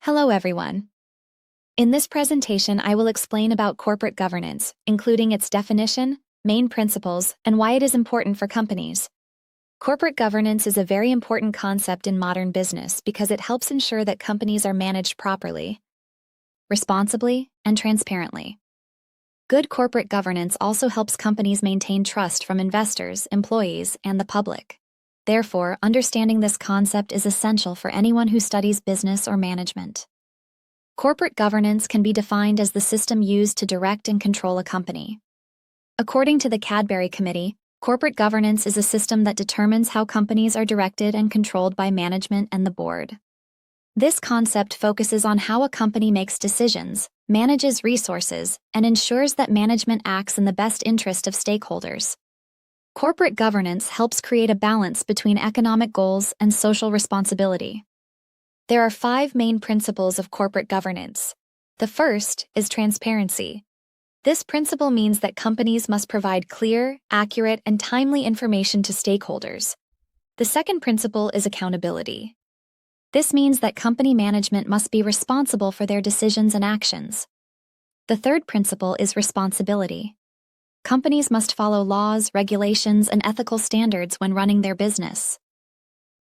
Hello, everyone. In this presentation, I will explain about corporate governance, including its definition, main principles, and why it is important for companies. Corporate governance is a very important concept in modern business because it helps ensure that companies are managed properly, responsibly, and transparently. Good corporate governance also helps companies maintain trust from investors, employees, and the public. Therefore, understanding this concept is essential for anyone who studies business or management. Corporate governance can be defined as the system used to direct and control a company. According to the Cadbury Committee, corporate governance is a system that determines how companies are directed and controlled by management and the board. This concept focuses on how a company makes decisions, manages resources, and ensures that management acts in the best interest of stakeholders. Corporate governance helps create a balance between economic goals and social responsibility. There are 5 main principles of corporate governance. The first is transparency. This principle means that companies must provide clear, accurate, and timely information to stakeholders. The second principle is accountability. This means that company management must be responsible for their decisions and actions. The third principle is responsibility. Companies must follow laws, regulations, and ethical standards when running their business.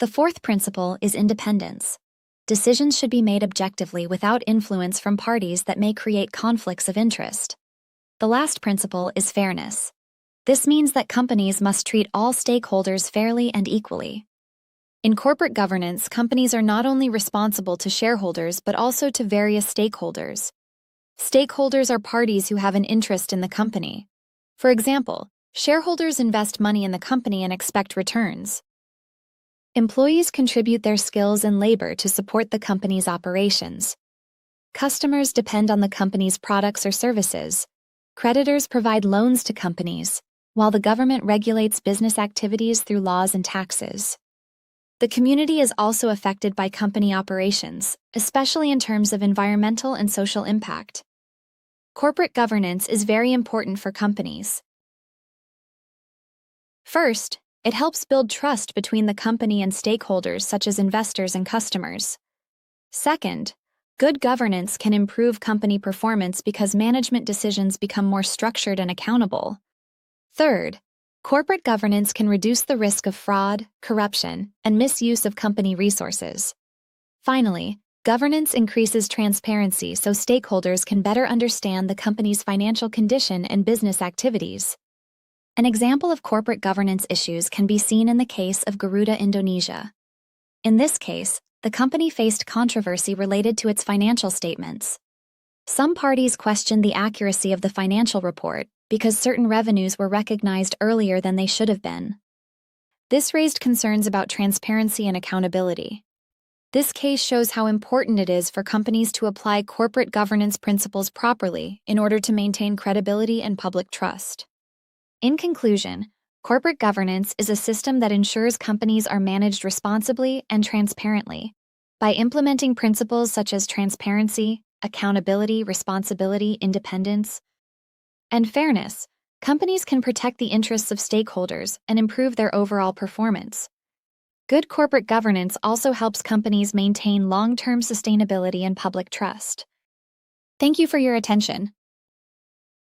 The fourth principle is independence. Decisions should be made objectively without influence from parties that may create conflicts of interest. The last principle is fairness. This means that companies must treat all stakeholders fairly and equally. In corporate governance, companies are not only responsible to shareholders but also to various stakeholders. Stakeholders are parties who have an interest in the company. For example, shareholders invest money in the company and expect returns. Employees contribute their skills and labor to support the company's operations. Customers depend on the company's products or services. Creditors provide loans to companies, while the government regulates business activities through laws and taxes. The community is also affected by company operations, especially in terms of environmental and social impact. Corporate governance is very important for companies. First, it helps build trust between the company and stakeholders such as investors and customers. Second, good governance can improve company performance because management decisions become more structured and accountable. Third, corporate governance can reduce the risk of fraud, corruption, and misuse of company resources. Finally, governance increases transparency so stakeholders can better understand the company's financial condition and business activities. An example of corporate governance issues can be seen in the case of Garuda Indonesia. In this case, the company faced controversy related to its financial statements. Some parties questioned the accuracy of the financial report because certain revenues were recognized earlier than they should have been. This raised concerns about transparency and accountability. This case shows how important it is for companies to apply corporate governance principles properly in order to maintain credibility and public trust. In conclusion, corporate governance is a system that ensures companies are managed responsibly and transparently. By implementing principles such as transparency, accountability, responsibility, independence, and fairness, companies can protect the interests of stakeholders and improve their overall performance. Good corporate governance also helps companies maintain long-term sustainability and public trust. Thank you for your attention.